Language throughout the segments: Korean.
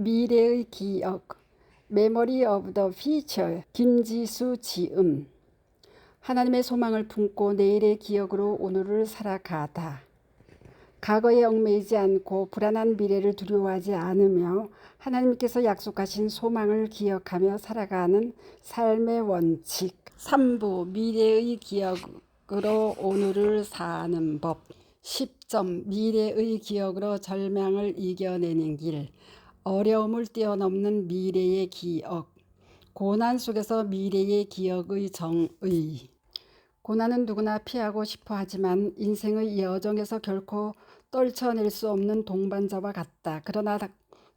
미래의 기억, 메모리 오브 더 퓨처, 김지수 지음. 하나님의 소망을 품고 내일의 기억으로 오늘을 살아가다. 과거에 얽매이지 않고 불안한 미래를 두려워하지 않으며 하나님께서 약속하신 소망을 기억하며 살아가는 삶의 원칙. 3부 미래의 기억으로 오늘을 사는 법. 10점 미래의 기억으로 절망을 이겨내는 길. 어려움을 뛰어넘는 미래의 기억. 고난 속에서 미래의 기억의 정의. 고난은 누구나 피하고 싶어 하지만 인생의 여정에서 결코 떨쳐낼 수 없는 동반자와 같다. 그러나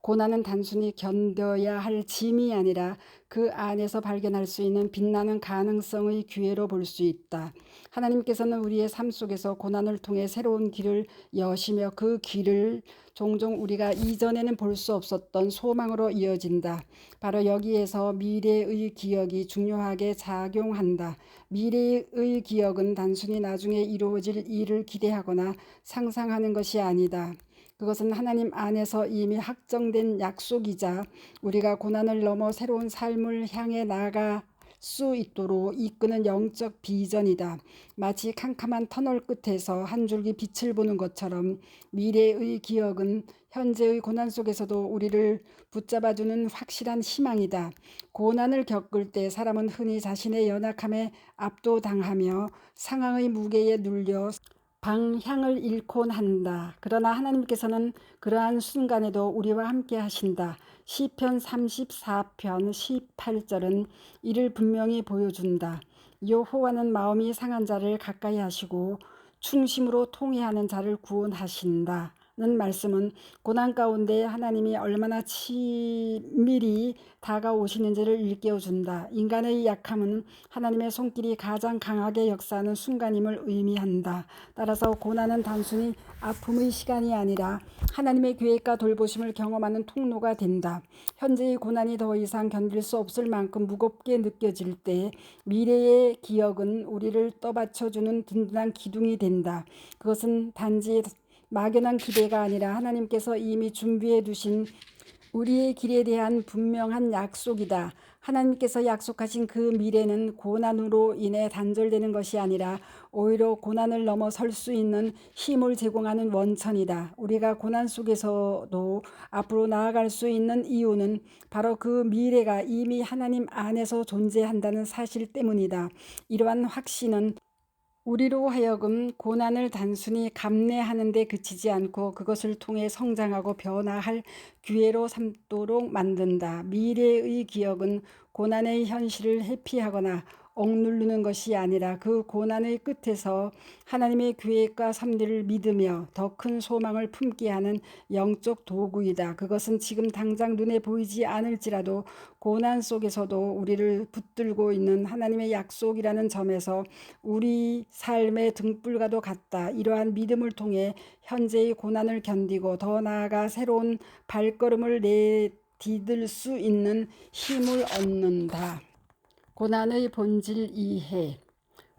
고난은 단순히 견뎌야 할 짐이 아니라 그 안에서 발견할 수 있는 빛나는 가능성의 기회로 볼 수 있다. 하나님께서는 우리의 삶 속에서 고난을 통해 새로운 길을 여시며 그 길을 종종 우리가 이전에는 볼 수 없었던 소망으로 이어진다. 바로 여기에서 미래의 기억이 중요하게 작용한다. 미래의 기억은 단순히 나중에 이루어질 일을 기대하거나 상상하는 것이 아니다. 그것은 하나님 안에서 이미 확정된 약속이자 우리가 고난을 넘어 새로운 삶을 향해 나아갈 수 있도록 이끄는 영적 비전이다. 마치 캄캄한 터널 끝에서 한 줄기 빛을 보는 것처럼 미래의 기억은 현재의 고난 속에서도 우리를 붙잡아주는 확실한 희망이다. 고난을 겪을 때 사람은 흔히 자신의 연약함에 압도당하며 상황의 무게에 눌려 방향을 잃곤 한다. 그러나 하나님께서는 그러한 순간에도 우리와 함께 하신다. 시편 34편 18절은 이를 분명히 보여준다. 여호와는 마음이 상한 자를 가까이 하시고 충심으로 통회하는 자를 구원하신다. 는 말씀은 고난 가운데 하나님이 얼마나 치밀히 다가오시는지를 일깨워준다. 인간의 약함은 하나님의 손길이 가장 강하게 역사하는 순간임을 의미한다. 따라서 고난은 단순히 아픔의 시간이 아니라 하나님의 계획과 돌보심을 경험하는 통로가 된다. 현재의 고난이 더 이상 견딜 수 없을 만큼 무겁게 느껴질 때 미래의 기억은 우리를 떠받쳐주는 든든한 기둥이 된다. 그것은 단지 막연한 기대가 아니라 하나님께서 이미 준비해 두신 우리의 길에 대한 분명한 약속이다. 하나님께서 약속하신 그 미래는 고난으로 인해 단절되는 것이 아니라 오히려 고난을 넘어설 수 있는 힘을 제공하는 원천이다. 우리가 고난 속에서도 앞으로 나아갈 수 있는 이유는 바로 그 미래가 이미 하나님 안에서 존재한다는 사실 때문이다. 이러한 확신은 우리로 하여금 고난을 단순히 감내하는 데 그치지 않고 그것을 통해 성장하고 변화할 기회로 삼도록 만든다. 미래의 기억은 고난의 현실을 회피하거나 억누르는 것이 아니라 그 고난의 끝에서 하나님의 계획과 섭리를 믿으며 더 큰 소망을 품게 하는 영적 도구이다. 그것은 지금 당장 눈에 보이지 않을지라도 고난 속에서도 우리를 붙들고 있는 하나님의 약속이라는 점에서 우리 삶의 등불과도 같다. 이러한 믿음을 통해 현재의 고난을 견디고 더 나아가 새로운 발걸음을 내디딜 수 있는 힘을 얻는다. 고난의 본질 이해.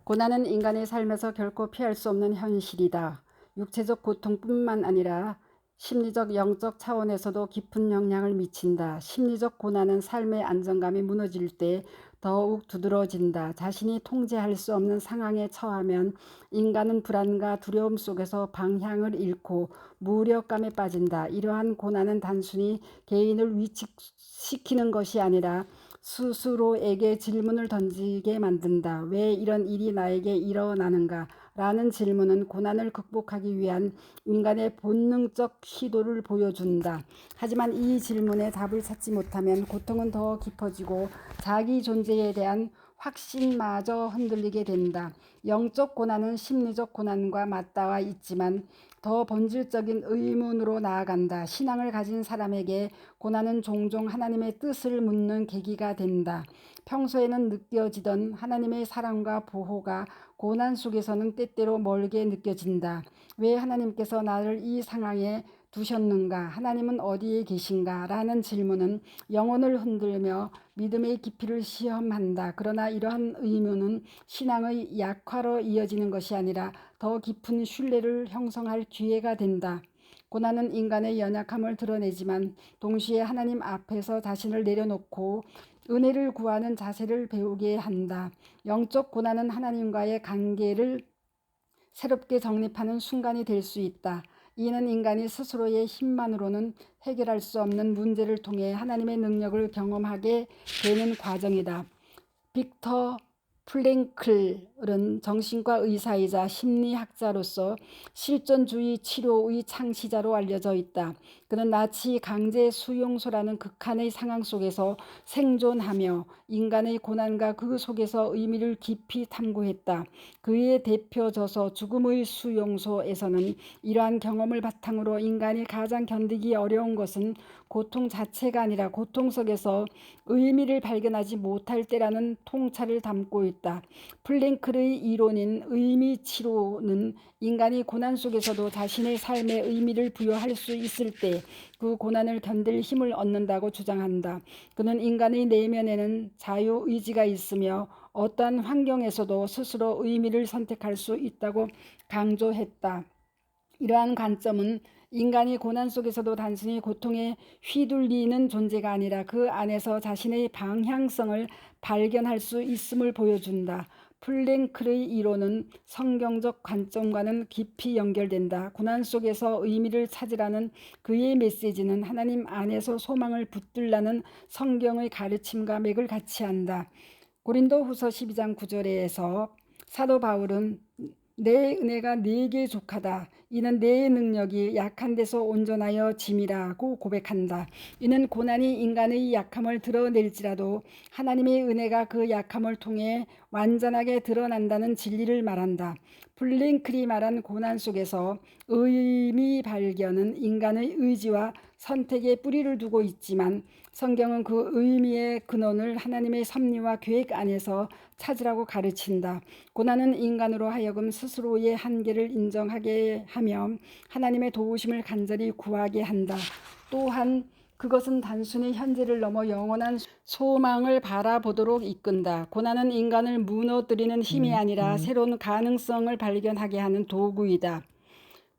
고난은 인간의 삶에서 결코 피할 수 없는 현실이다. 육체적 고통뿐만 아니라 심리적, 영적 차원에서도 깊은 영향을 미친다. 심리적 고난은 삶의 안정감이 무너질 때 더욱 두드러진다. 자신이 통제할 수 없는 상황에 처하면 인간은 불안과 두려움 속에서 방향을 잃고 무력감에 빠진다. 이러한 고난은 단순히 개인을 위축시키는 것이 아니라 스스로에게 질문을 던지게 만든다. 왜 이런 일이 나에게 일어나는가? 라는 질문은 고난을 극복하기 위한 인간의 본능적 시도를 보여준다. 하지만 이 질문에 답을 찾지 못하면 고통은 더 깊어지고 자기 존재에 대한 확신마저 흔들리게 된다. 영적 고난은 심리적 고난과 맞닿아 있지만 더 본질적인 의문으로 나아간다. 신앙을 가진 사람에게 고난은 종종 하나님의 뜻을 묻는 계기가 된다. 평소에는 느껴지던 하나님의 사랑과 보호가 고난 속에서는 때때로 멀게 느껴진다. 왜 하나님께서 나를 이 상황에 두셨는가? 하나님은 어디에 계신가? 라는 질문은 영혼을 흔들며 믿음의 깊이를 시험한다. 그러나 이러한 의문은 신앙의 약화로 이어지는 것이 아니라 더 깊은 신뢰를 형성할 기회가 된다. 고난은 인간의 연약함을 드러내지만 동시에 하나님 앞에서 자신을 내려놓고 은혜를 구하는 자세를 배우게 한다. 영적 고난은 하나님과의 관계를 새롭게 정립하는 순간이 될 수 있다. 이는 인간이 스스로의 힘만으로는 해결할 수 없는 문제를 통해 하나님의 능력을 경험하게 되는 과정이다. 빅터 프랭클은 정신과 의사이자 심리학자로서 실존주의 치료의 창시자로 알려져 있다. 그는 나치 강제 수용소라는 극한의 상황 속에서 생존하며 인간의 고난과 그 속에서 의미를 깊이 탐구했다. 그의 대표 저서 죽음의 수용소에서는 이러한 경험을 바탕으로 인간이 가장 견디기 어려운 것은 고통 자체가 아니라 고통 속에서 의미를 발견하지 못할 때라는 통찰을 담고 있다. 플랭클의 이론인 의미치료는 인간이 고난 속에서도 자신의 삶에 의미를 부여할 수 있을 때 그 고난을 견딜 힘을 얻는다고 주장한다. 그는 인간의 내면에는 자유의지가 있으며 어떠한 환경에서도 스스로 의미를 선택할 수 있다고 강조했다. 이러한 관점은 인간이 고난 속에서도 단순히 고통에 휘둘리는 존재가 아니라 그 안에서 자신의 방향성을 발견할 수 있음을 보여준다. 플랭클의 이론은 성경적 관점과는 깊이 연결된다. 고난 속에서 의미를 찾으라는 그의 메시지는 하나님 안에서 소망을 붙들라는 성경의 가르침과 맥을 같이 한다. 고린도후서 12장 9절에서 사도 바울은 내 은혜가 네게 족하다. 이는 내 능력이 약한 데서 온전하여 짐이라고 고백한다. 이는 고난이 인간의 약함을 드러낼지라도 하나님의 은혜가 그 약함을 통해 완전하게 드러난다는 진리를 말한다. 플랭클이 말한 고난 속에서 의미 발견은 인간의 의지와 선택에 뿌리를 두고 있지만 성경은 그 의미의 근원을 하나님의 섭리와 계획 안에서 찾으라고 가르친다. 고난은 인간으로 하여금 스스로의 한계를 인정하게 하며 하나님의 도우심을 간절히 구하게 한다. 또한 그것은 단순히 현재를 넘어 영원한 소망을 바라보도록 이끈다. 고난은 인간을 무너뜨리는 힘이 아니라 새로운 가능성을 발견하게 하는 도구이다.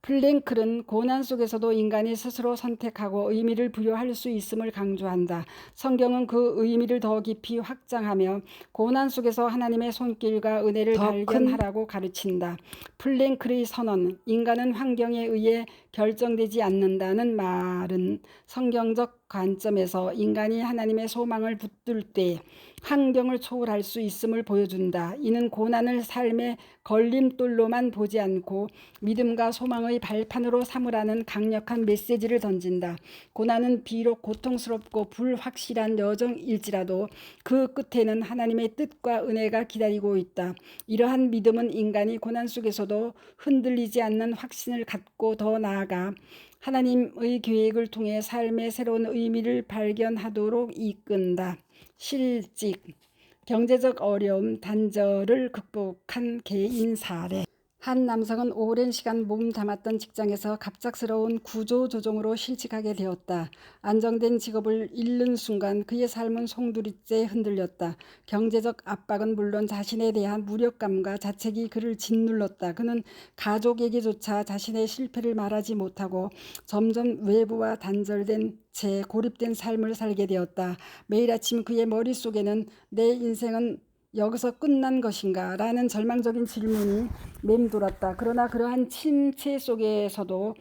플랭클은 고난 속에서도 인간이 스스로 선택하고 의미를 부여할 수 있음을 강조한다. 성경은 그 의미를 더 깊이 확장하며 고난 속에서 하나님의 손길과 은혜를 발견하라고 가르친다. 플랭클의 선언, 인간은 환경에 의해 결정되지 않는다는 말은 성경적 관점에서 인간이 하나님의 소망을 붙들 때 환경을 초월할 수 있음을 보여준다. 이는 고난을 삶의 걸림돌로만 보지 않고 믿음과 소망의 발판으로 삼으라는 강력한 메시지를 던진다. 고난은 비록 고통스럽고 불확실한 여정일지라도 그 끝에는 하나님의 뜻과 은혜가 기다리고 있다. 이러한 믿음은 인간이 고난 속에서도 흔들리지 않는 확신을 갖고 더 나아가 하나님의 계획을 통해 삶의 새로운 의미를 발견하도록 이끈다. 실직, 경제적 어려움, 단절을 극복한 개인 사례. 한 남성은 오랜 시간 몸담았던 직장에서 갑작스러운 구조조정으로 실직하게 되었다. 안정된 직업을 잃는 순간 그의 삶은 송두리째 흔들렸다. 경제적 압박은 물론 자신에 대한 무력감과 자책이 그를 짓눌렀다. 그는 가족에게조차 자신의 실패를 말하지 못하고 점점 외부와 단절된 채 고립된 삶을 살게 되었다. 매일 아침 그의 머릿속에는 내 인생은 여기서 끝난 것인가? 라는 절망적인 질문이 맴돌았다. 그러나 그러한 침체 속에서도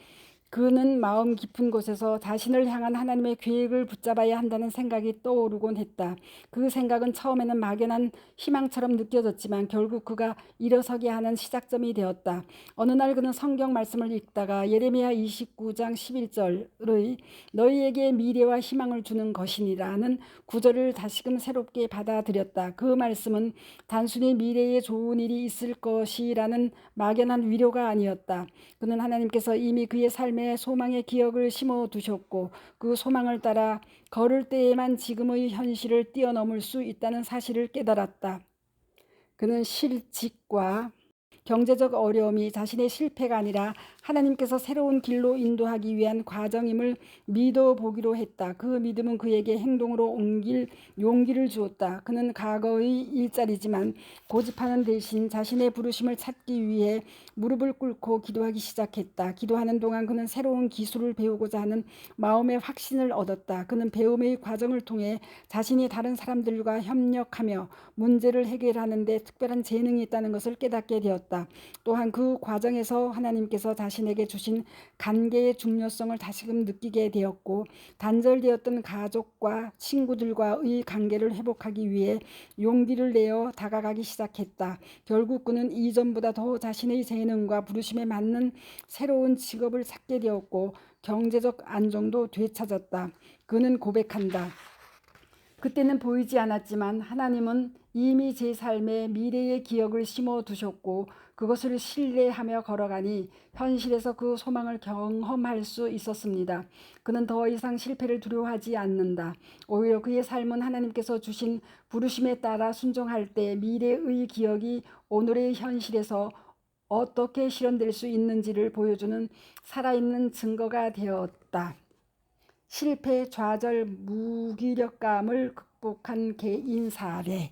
그는 마음 깊은 곳에서 자신을 향한 하나님의 계획을 붙잡아야 한다는 생각이 떠오르곤 했다. 그 생각은 처음에는 막연한 희망처럼 느껴졌지만 결국 그가 일어서게 하는 시작점이 되었다. 어느 날 그는 성경 말씀을 읽다가 예레미야 29장 11절의 너희에게 미래와 희망을 주는 것이니라는 구절을 다시금 새롭게 받아들였다. 그 말씀은 단순히 미래에 좋은 일이 있을 것이라는 막연한 위로가 아니었다. 그는 하나님께서 이미 그의 삶에 소망의 기억을 심어두셨고 그 소망을 따라 걸을 때에만 지금의 현실을 뛰어넘을 수 있다는 사실을 깨달았다. 그는 실직과 경제적 어려움이 자신의 실패가 아니라 하나님께서 새로운 길로 인도하기 위한 과정임을 믿어보기로 했다. 그 믿음은 그에게 행동으로 옮길 용기를 주었다. 그는 과거의 일자리지만 고집하는 대신 자신의 부르심을 찾기 위해 무릎을 꿇고 기도하기 시작했다. 기도하는 동안 그는 새로운 기술을 배우고자 하는 마음의 확신을 얻었다. 그는 배움의 과정을 통해 자신이 다른 사람들과 협력하며 문제를 해결하는 데 특별한 재능이 있다는 것을 깨닫게 되었다. 또한 그 과정에서 하나님께서 자신에게 주신 관계의 중요성을 다시금 느끼게 되었고, 단절되었던 가족과 친구들과의 관계를 회복하기 위해 용기를 내어 다가가기 시작했다. 결국 그는 이전보다 더 자신의 재능과 부르심에 맞는 새로운 직업을 찾게 되었고 경제적 안정도 되찾았다. 그는 고백한다. 그때는 보이지 않았지만 하나님은 이미 제 삶에 미래의 기억을 심어두셨고 그것을 신뢰하며 걸어가니 현실에서 그 소망을 경험할 수 있었습니다. 그는 더 이상 실패를 두려워하지 않는다. 오히려 그의 삶은 하나님께서 주신 부르심에 따라 순종할 때 미래의 기억이 오늘의 현실에서 어떻게 실현될 수 있는지를 보여주는 살아있는 증거가 되었다. 실패, 좌절, 무기력감을 극복한 개인 사례.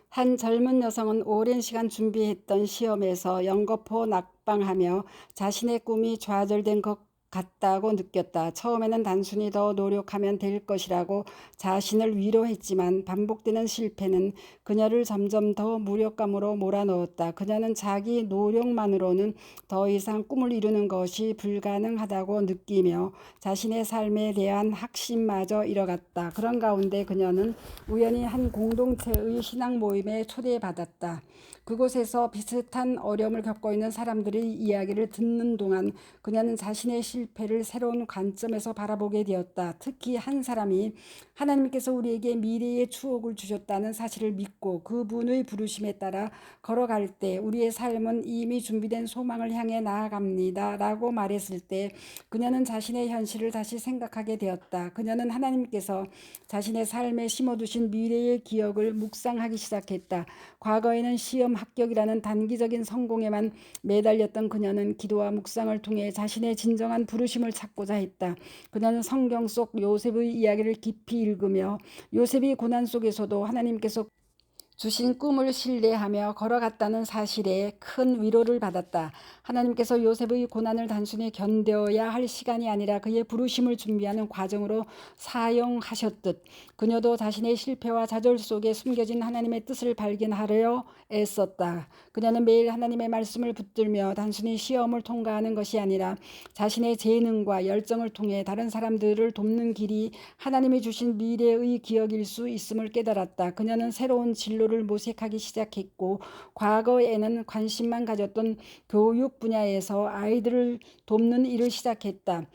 한 젊은 여성은 오랜 시간 준비했던 시험에서 연거푸 낙방하며 자신의 꿈이 좌절된 것 같다고 느꼈다. 처음에는 단순히 더 노력하면 될 것이라고 자신을 위로했지만 반복되는 실패는 그녀를 점점 더 무력감으로 몰아넣었다. 그녀는 자기 노력만으로는 더 이상 꿈을 이루는 것이 불가능하다고 느끼며 자신의 삶에 대한 확신마저 잃어갔다. 그런 가운데 그녀는 우연히 한 공동체의 신앙 모임에 초대받았다. 그곳에서 비슷한 어려움을 겪고 있는 사람들의 이야기를 듣는 동안 그녀는 자신의 실패를 새로운 관점에서 바라보게 되었다. 특히 한 사람이 하나님께서 우리에게 미래의 추억을 주셨다는 사실을 믿고 그분의 부르심에 따라 걸어갈 때 우리의 삶은 이미 준비된 소망을 향해 나아갑니다. 라고 말했을 때 그녀는 자신의 현실을 다시 생각하게 되었다. 그녀는 하나님께서 자신의 삶에 심어두신 미래의 기억을 묵상하기 시작했다. 과거에는 시험 합격이라는 단기적인 성공에만 매달렸던 그녀는 기도와 묵상을 통해 자신의 진정한 부르심을 찾고자 했다. 그녀는 성경 속 요셉의 이야기를 깊이 읽으며 요셉이 고난 속에서도 하나님께서 주신 꿈을 신뢰하며 걸어갔다는 사실에 큰 위로를 받았다. 하나님께서 요셉의 고난을 단순히 견뎌야 할 시간이 아니라 그의 부르심을 준비하는 과정으로 사용하셨듯 그녀도 자신의 실패와 좌절 속에 숨겨진 하나님의 뜻을 발견하려 애썼다. 그녀는 매일 하나님의 말씀을 붙들며 단순히 시험을 통과하는 것이 아니라 자신의 재능과 열정을 통해 다른 사람들을 돕는 길이 하나님이 주신 미래의 기억일 수 있음을 깨달았다. 그녀는 새로운 진로를 모색하기 시작했고 과거에는 관심만 가졌던 교육 분야에서 아이들을 돕는 일을 시작했다.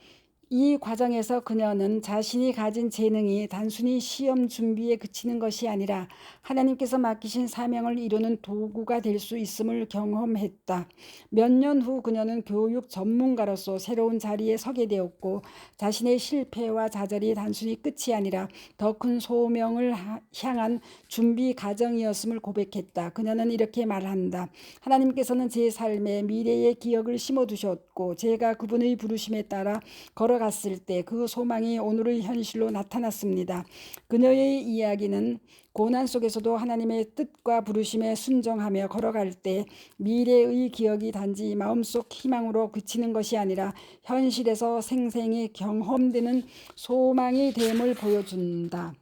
이 과정에서 그녀는 자신이 가진 재능이 단순히 시험 준비에 그치는 것이 아니라 하나님께서 맡기신 사명을 이루는 도구가 될 수 있음을 경험했다. 몇 년 후 그녀는 교육 전문가로서 새로운 자리에 서게 되었고 자신의 실패와 좌절이 단순히 끝이 아니라 더 큰 소명을 향한 준비 과정이었음을 고백했다. 그녀는 이렇게 말한다. 하나님께서는 제 삶에 미래의 기억을 심어두셨고 제가 그분의 부르심에 따라 걸어갔을 때 그 소망이 오늘의 현실로 나타났습니다. 그녀의 이야기는 고난 속에서도 하나님의 뜻과 부르심에 순종하며 걸어갈 때 미래의 기억이 단지 마음속 희망으로 그치는 것이 아니라 현실에서 생생히 경험되는 소망이 됨을 보여준다.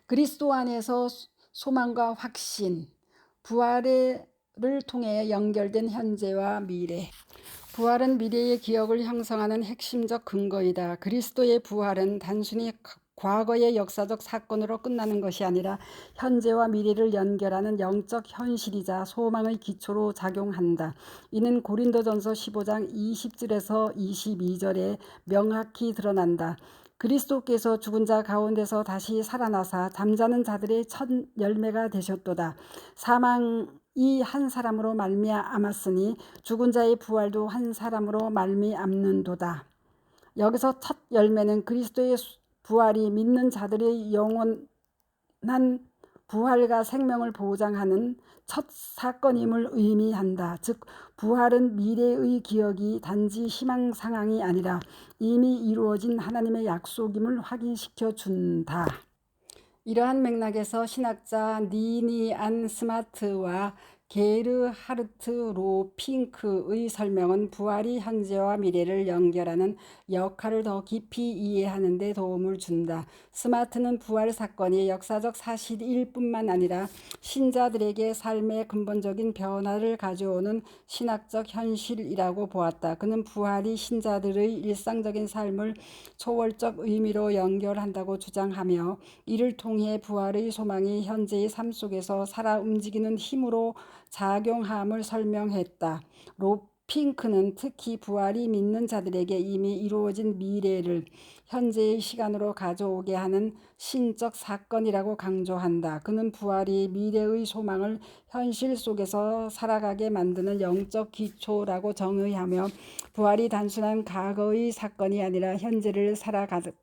그리스도 안에서 소망과 확신, 부활을 통해 연결된 현재와 미래. 부활은 미래의 기억을 형성하는 핵심적 근거이다. 그리스도의 부활은 단순히 과거의 역사적 사건으로 끝나는 것이 아니라 현재와 미래를 연결하는 영적 현실이자 소망의 기초로 작용한다. 이는 고린도전서 15장 20절에서 22절에 명확히 드러난다. 그리스도께서 죽은 자 가운데서 다시 살아나사 잠자는 자들의 첫 열매가 되셨도다. 사망이 한 사람으로 말미암았으니 죽은 자의 부활도 한 사람으로 말미암는도다. 여기서 첫 열매는 그리스도의 부활이 믿는 자들의 영원한 부활과 생명을 보장하는 첫 사건임을 의미한다. 즉 부활은 미래의 기억이 단지 희망 상황이 아니라 이미 이루어진 하나님의 약속임을 확인시켜 준다. 이러한 맥락에서 신학자 니니안 스마트와 게르하르트 로핑크의 설명은 부활이 현재와 미래를 연결하는 역할을 더 깊이 이해하는 데 도움을 준다. 스마트는 부활 사건이 역사적 사실일 뿐만 아니라 신자들에게 삶의 근본적인 변화를 가져오는 신학적 현실이라고 보았다. 그는 부활이 신자들의 일상적인 삶을 초월적 의미로 연결한다고 주장하며 이를 통해 부활의 소망이 현재의 삶 속에서 살아 움직이는 힘으로 작용함을 설명했다. 로핑크는 특히 부활이 믿는 자들에게 이미 이루어진 미래를 현재의 시간으로 가져오게 하는 신적 사건이라고 강조한다. 그는 부활이 미래의 소망을 현실 속에서 살아가게 만드는 영적 기초라고 정의하며 부활이 단순한 과거의 사건이 아니라 현재를 살아가게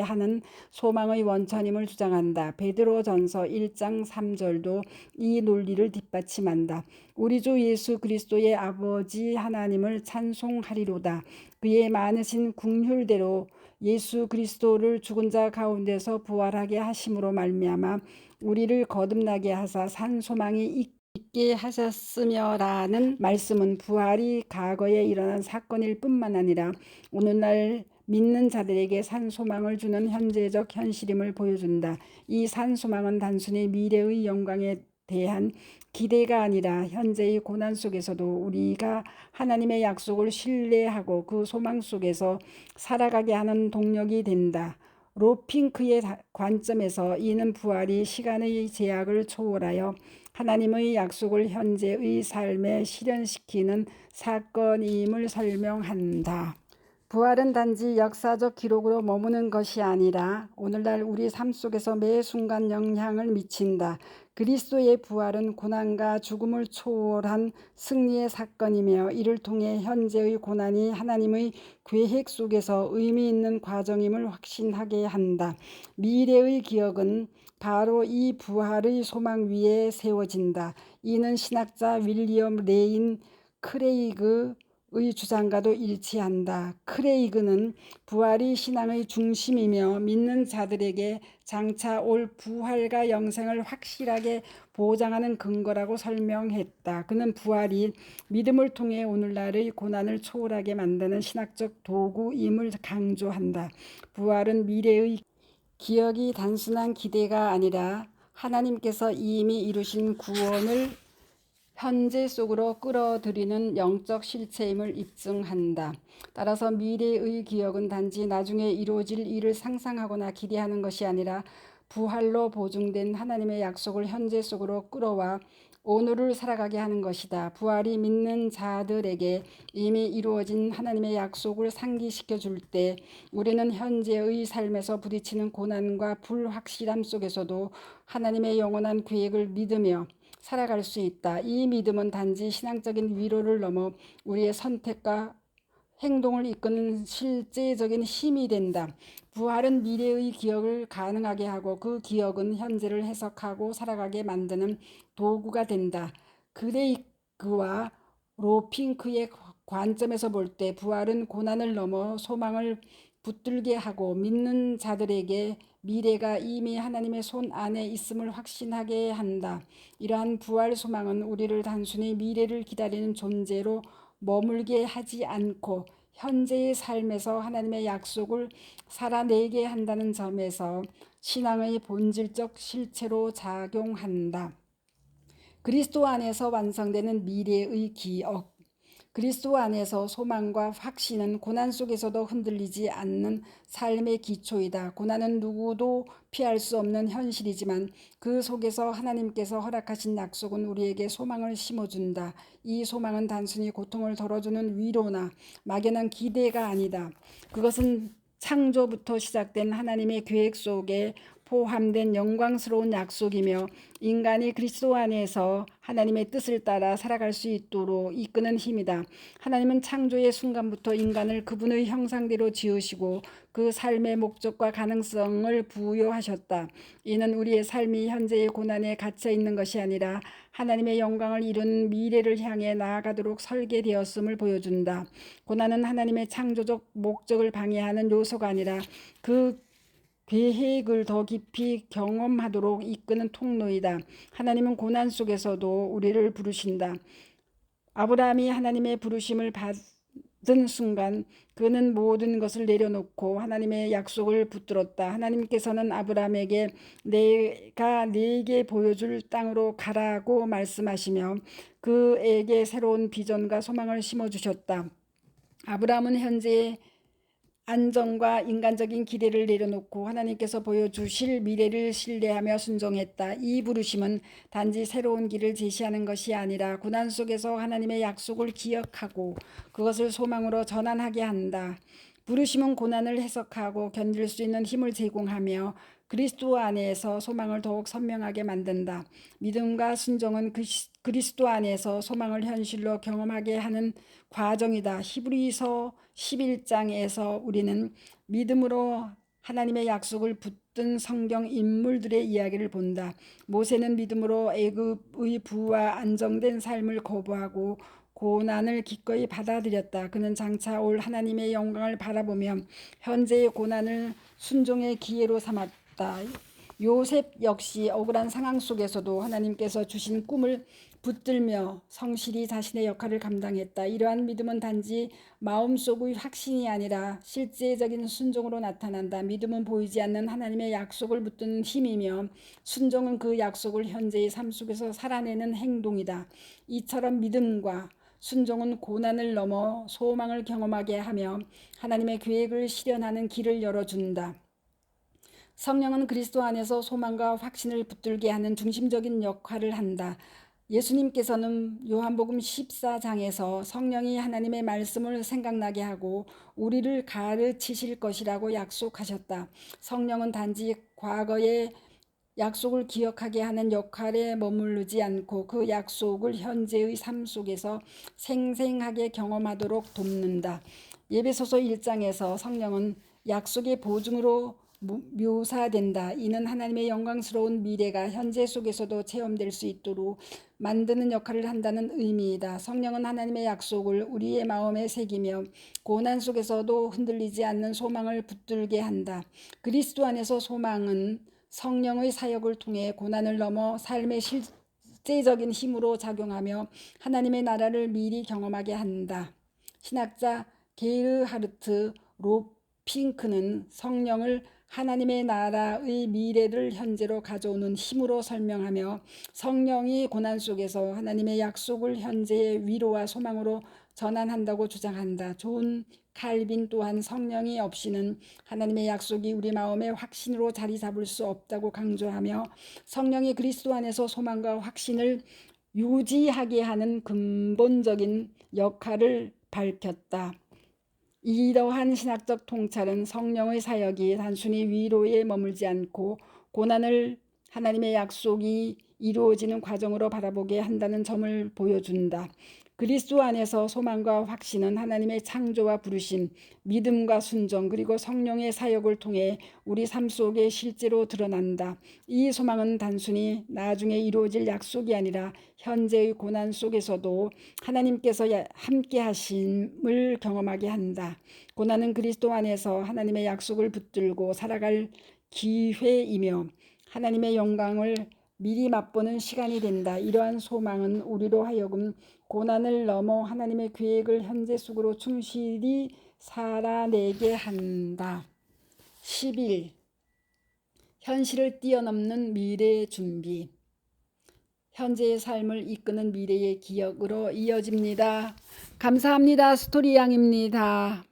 하는 소망의 원천임을 주장한다. 베드로전서 1장 3절도 이 논리를 뒷받침한다. 우리 주 예수 그리스도의 아버지 하나님을 찬송하리로다. 그의 많으신 긍휼대로 예수 그리스도를 죽은 자 가운데서 부활하게 하심으로 말미암아 우리를 거듭나게 하사 산 소망이 있게 하셨으며라는 말씀은 부활이 과거에 일어난 사건일 뿐만 아니라 오늘날 믿는 자들에게 산 소망을 주는 현재적 현실임을 보여준다. 이 산 소망은 단순히 미래의 영광에 대한 기대가 아니라 현재의 고난 속에서도 우리가 하나님의 약속을 신뢰하고 그 소망 속에서 살아가게 하는 동력이 된다. 로핑크의 관점에서 이는 부활이 시간의 제약을 초월하여 하나님의 약속을 현재의 삶에 실현시키는 사건임을 설명한다. 부활은 단지 역사적 기록으로 머무는 것이 아니라 오늘날 우리 삶 속에서 매 순간 영향을 미친다. 그리스도의 부활은 고난과 죽음을 초월한 승리의 사건이며 이를 통해 현재의 고난이 하나님의 계획 속에서 의미 있는 과정임을 확신하게 한다. 미래의 기억은 바로 이 부활의 소망 위에 세워진다. 이는 신학자 윌리엄 레인 크레이그 의 주장과도 일치한다. 크레이그는 부활이 신앙의 중심이며 믿는 자들에게 장차 올 부활과 영생을 확실하게 보장하는 근거라고 설명했다. 그는 부활이 믿음을 통해 오늘날의 고난을 초월하게 만드는 신학적 도구임을 강조한다. 부활은 미래의 기억이 단순한 기대가 아니라 하나님께서 이미 이루신 구원을 현재 속으로 끌어들이는 영적 실체임을 입증한다. 따라서 미래의 기억은 단지 나중에 이루어질 일을 상상하거나 기대하는 것이 아니라 부활로 보증된 하나님의 약속을 현재 속으로 끌어와 오늘을 살아가게 하는 것이다. 부활이 믿는 자들에게 이미 이루어진 하나님의 약속을 상기시켜 줄 때 우리는 현재의 삶에서 부딪히는 고난과 불확실함 속에서도 하나님의 영원한 계획을 믿으며 살아갈 수 있다. 이 믿음은 단지 신앙적인 위로를 넘어 우리의 선택과 행동을 이끄는 실제적인 힘이 된다. 부활은 미래의 기억을 가능하게 하고 그 기억은 현재를 해석하고 살아가게 만드는 도구가 된다. 그레이그와 로핑크의 관점에서 볼 때 부활은 고난을 넘어 소망을 붙들게 하고 믿는 자들에게 미래가 이미 하나님의 손 안에 있음을 확신하게 한다. 이러한 부활 소망은 우리를 단순히 미래를 기다리는 존재로 머물게 하지 않고 현재의 삶에서 하나님의 약속을 살아내게 한다는 점에서 신앙의 본질적 실체로 작용한다. 그리스도 안에서 완성되는 미래의 기억. 그리스도 안에서 소망과 확신은 고난 속에서도 흔들리지 않는 삶의 기초이다. 고난은 누구도 피할 수 없는 현실이지만 그 속에서 하나님께서 허락하신 약속은 우리에게 소망을 심어준다. 이 소망은 단순히 고통을 덜어주는 위로나 막연한 기대가 아니다. 그것은 창조부터 시작된 하나님의 계획 속에 포함된 영광스러운 약속이며 인간이 그리스도 안에서 하나님의 뜻을 따라 살아갈 수 있도록 이끄는 힘이다. 하나님은 창조의 순간부터 인간을 그분의 형상대로 지으시고 그 삶의 목적과 가능성을 부여하셨다. 이는 우리의 삶이 현재의 고난에 갇혀 있는 것이 아니라 하나님의 영광을 이룬 미래를 향해 나아가도록 설계되었음을 보여준다. 고난은 하나님의 창조적 목적을 방해하는 요소가 아니라 그 계획을 더 깊이 경험하도록 이끄는 통로이다. 하나님은 고난 속에서도 우리를 부르신다. 아브라함이 하나님의 부르심을 받은 순간 그는 모든 것을 내려놓고 하나님의 약속을 붙들었다. 하나님께서는 아브라함에게 내가 네게 보여줄 땅으로 가라고 말씀하시며 그에게 새로운 비전과 소망을 심어주셨다. 아브라함은 현재의 안정과 인간적인 기대를 내려놓고 하나님께서 보여주실 미래를 신뢰하며 순종했다. 이 부르심은 단지 새로운 길을 제시하는 것이 아니라 고난 속에서 하나님의 약속을 기억하고 그것을 소망으로 전환하게 한다. 부르심은 고난을 해석하고 견딜 수 있는 힘을 제공하며 그리스도 안에서 소망을 더욱 선명하게 만든다. 믿음과 순종은 그리스도 안에서 소망을 현실로 경험하게 하는 과정이다. 히브리서 11장에서 우리는 믿음으로 하나님의 약속을 붙든 성경 인물들의 이야기를 본다. 모세는 믿음으로 애굽의 부와 안정된 삶을 거부하고 고난을 기꺼이 받아들였다. 그는 장차 올 하나님의 영광을 바라보며 현재의 고난을 순종의 기회로 삼았다. 요셉 역시 억울한 상황 속에서도 하나님께서 주신 꿈을 붙들며 성실히 자신의 역할을 감당했다. 이러한 믿음은 단지 마음속의 확신이 아니라 실제적인 순종으로 나타난다. 믿음은 보이지 않는 하나님의 약속을 붙드는 힘이며 순종은 그 약속을 현재의 삶 속에서 살아내는 행동이다. 이처럼 믿음과 순종은 고난을 넘어 소망을 경험하게 하며 하나님의 계획을 실현하는 길을 열어준다. 성령은 그리스도 안에서 소망과 확신을 붙들게 하는 중심적인 역할을 한다. 예수님께서는 요한복음 14장에서 성령이 하나님의 말씀을 생각나게 하고 우리를 가르치실 것이라고 약속하셨다. 성령은 단지 과거의 약속을 기억하게 하는 역할에 머무르지 않고 그 약속을 현재의 삶 속에서 생생하게 경험하도록 돕는다. 예배소서 1장에서 성령은 약속의 보증으로 묘사된다. 이는 하나님의 영광스러운 미래가 현재 속에서도 체험될 수 있도록 만드는 역할을 한다는 의미이다. 성령은 하나님의 약속을 우리의 마음에 새기며 고난 속에서도 흔들리지 않는 소망을 붙들게 한다. 그리스도 안에서 소망은 성령의 사역을 통해 고난을 넘어 삶의 실제적인 힘으로 작용하며 하나님의 나라를 미리 경험하게 한다. 신학자 게르하르트 로핑크는 성령을 하나님의 나라의 미래를 현재로 가져오는 힘으로 설명하며 성령이 고난 속에서 하나님의 약속을 현재의 위로와 소망으로 전환한다고 주장한다. 존 칼빈 또한 성령이 없이는 하나님의 약속이 우리 마음의 확신으로 자리 잡을 수 없다고 강조하며 성령이 그리스도 안에서 소망과 확신을 유지하게 하는 근본적인 역할을 밝혔다. 이러한 신학적 통찰은 성령의 사역이 단순히 위로에 머물지 않고 고난을 하나님의 약속이 이루어지는 과정으로 바라보게 한다는 점을 보여준다. 그리스도 안에서 소망과 확신은 하나님의 창조와 부르심, 믿음과 순종 그리고 성령의 사역을 통해 우리 삶 속에 실제로 드러난다. 이 소망은 단순히 나중에 이루어질 약속이 아니라 현재의 고난 속에서도 하나님께서 함께 하심을 경험하게 한다. 고난은 그리스도 안에서 하나님의 약속을 붙들고 살아갈 기회이며 하나님의 영광을 미리 맛보는 시간이 된다. 이러한 소망은 우리로 하여금 고난을 넘어 하나님의 계획을 현재 속으로 충실히 살아내게 한다. 11. 현실을 뛰어넘는 미래 준비. 현재의 삶을 이끄는 미래의 기억으로 이어집니다. 감사합니다. 스토리양입니다.